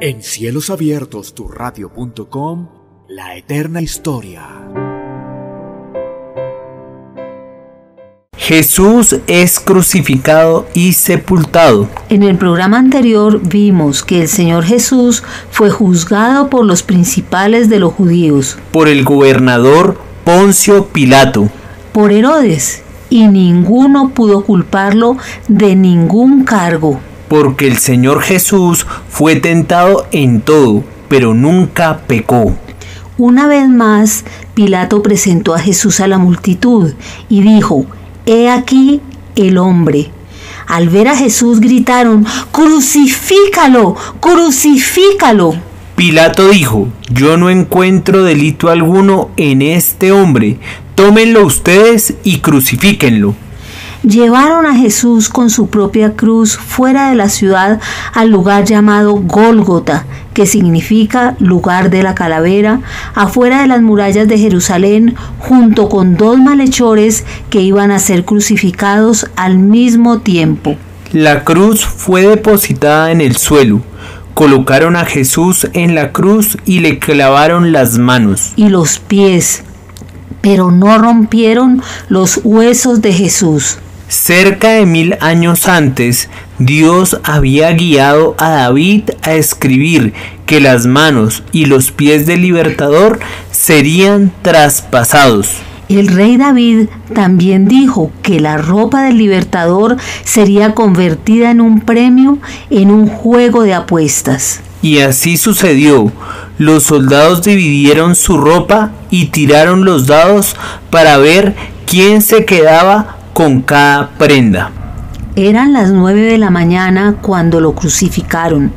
En Cielos Abiertos, turradio.com, la eterna historia. Jesús es crucificado y sepultado. En el programa anterior vimos que el Señor Jesús fue juzgado por los principales de los judíos, Por el gobernador Poncio Pilato, por Herodes, y ninguno pudo culparlo de ningún cargo. porque el Señor Jesús fue tentado en todo, pero nunca pecó. Una vez más, Pilato presentó a Jesús a la multitud y dijo: «He aquí el hombre». Al ver a Jesús gritaron: «¡Crucifícalo! ¡Crucifícalo!». Pilato dijo: «Yo no encuentro delito alguno en este hombre. Tómenlo ustedes y crucifíquenlo». Llevaron a Jesús con su propia cruz fuera de la ciudad al lugar llamado Gólgota, que significa lugar de la calavera, afuera de las murallas de Jerusalén, junto con dos malhechores que iban a ser crucificados al mismo tiempo. La cruz fue depositada en el suelo. Colocaron a Jesús en la cruz y le clavaron las manos Y los pies, pero no rompieron los huesos de Jesús. Cerca de 1000 años antes, Dios había guiado a David a escribir que las manos y los pies del libertador serían traspasados. El rey David también dijo que la ropa del libertador sería convertida en un premio en un juego de apuestas. Y así sucedió. Los soldados dividieron su ropa y tiraron los dados para ver quién se quedaba con cada prenda. Eran las 9 de la mañana cuando lo crucificaron.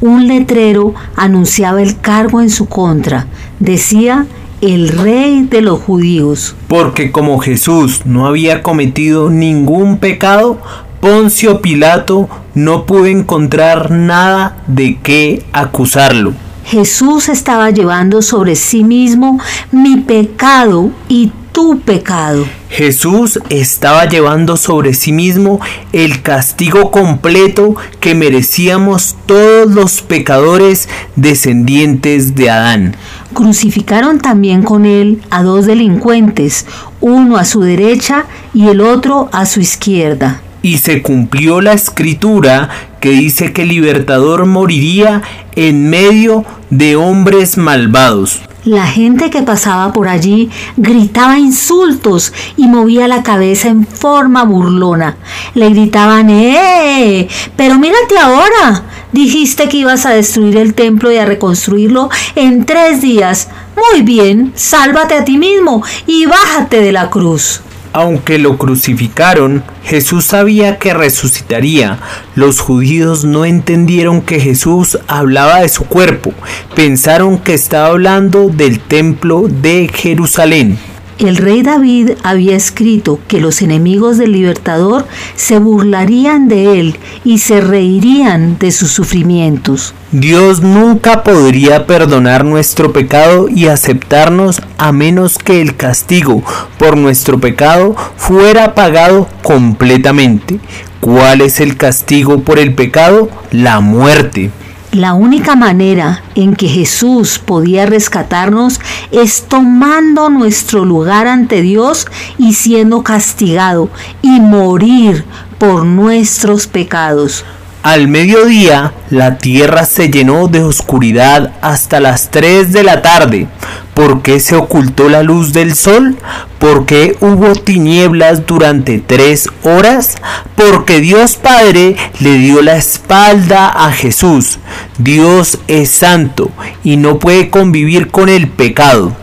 Un letrero anunciaba el cargo en su contra. Decía: «El rey de los judíos». Porque como Jesús no había cometido ningún pecado, Poncio Pilato no pudo encontrar nada de qué acusarlo. Jesús estaba llevando sobre sí mismo mi pecado y tu pecado. Jesús estaba llevando sobre sí mismo el castigo completo que merecíamos todos los pecadores descendientes de Adán. Crucificaron también con él a dos delincuentes, uno a su derecha y el otro a su izquierda. Y se cumplió la escritura que dice que el libertador moriría en medio de hombres malvados. La gente que pasaba por allí gritaba insultos y movía la cabeza en forma burlona. Le gritaban: ¡Eh! ¡Pero mírate ahora! Dijiste que ibas a destruir el templo y a reconstruirlo en 3 días. Muy bien, sálvate a ti mismo y bájate de la cruz. Aunque lo crucificaron, Jesús sabía que resucitaría. Los judíos no entendieron que Jesús hablaba de su cuerpo. Pensaron que estaba hablando del templo de Jerusalén. El rey David había escrito que los enemigos del libertador se burlarían de él y se reirían de sus sufrimientos. Dios nunca podría perdonar nuestro pecado y aceptarnos a menos que el castigo por nuestro pecado fuera pagado completamente. ¿Cuál es el castigo por el pecado? La muerte. La única manera en que Jesús podía rescatarnos es tomando nuestro lugar ante Dios y siendo castigado y morir por nuestros pecados. Al mediodía, la tierra se llenó de oscuridad hasta las 3 de la tarde. ¿Por qué se ocultó la luz del sol? ¿Por qué hubo tinieblas durante 3 horas? Porque Dios Padre le dio la espalda a Jesús. Dios es santo y no puede convivir con el pecado.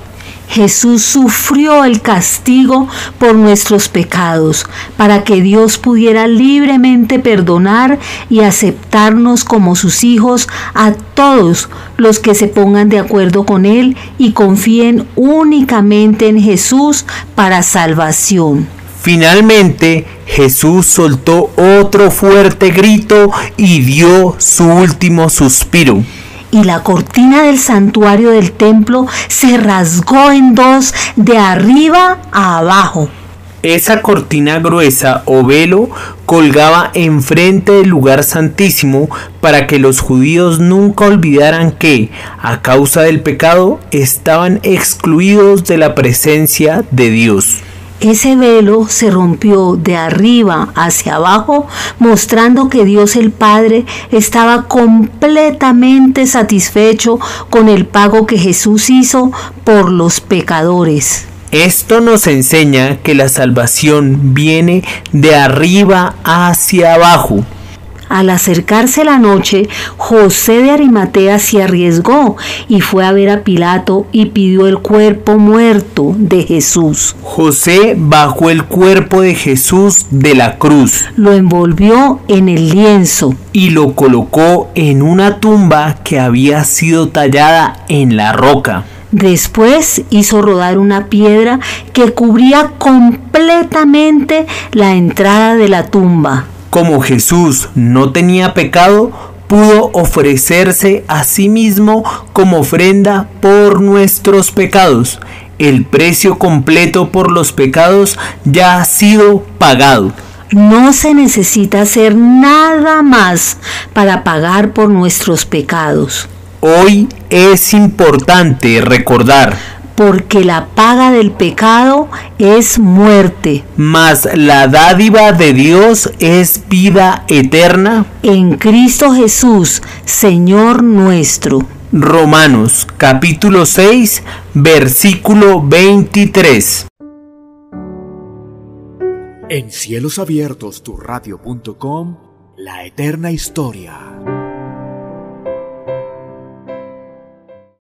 Jesús sufrió el castigo por nuestros pecados, para que Dios pudiera libremente perdonar y aceptarnos como sus hijos a todos los que se pongan de acuerdo con Él y confíen únicamente en Jesús para salvación. Finalmente, Jesús soltó otro fuerte grito y dio su último suspiro. Y la cortina del santuario del templo se rasgó en 2 de arriba a abajo. Esa cortina gruesa o velo colgaba enfrente del lugar santísimo para que los judíos nunca olvidaran que, a causa del pecado, estaban excluidos de la presencia de Dios. Ese velo se rompió de arriba hacia abajo, mostrando que Dios el Padre estaba completamente satisfecho con el pago que Jesús hizo por los pecadores. Esto nos enseña que la salvación viene de arriba hacia abajo. Al acercarse la noche, José de Arimatea se arriesgó y fue a ver a Pilato y pidió el cuerpo muerto de Jesús. José bajó el cuerpo de Jesús de la cruz, Lo envolvió en el lienzo y lo colocó en una tumba que había sido tallada en la roca. Después hizo rodar una piedra que cubría completamente la entrada de la tumba. Como Jesús no tenía pecado, pudo ofrecerse a sí mismo como ofrenda por nuestros pecados. El precio completo por los pecados ya ha sido pagado. No se necesita hacer nada más para pagar por nuestros pecados, Hoy es importante recordar, porque la paga del pecado es muerte. mas la dádiva de Dios es vida eterna. En Cristo Jesús, Señor nuestro. Romanos capítulo 6, versículo 23. En cielosabiertosturradio.com, la eterna historia.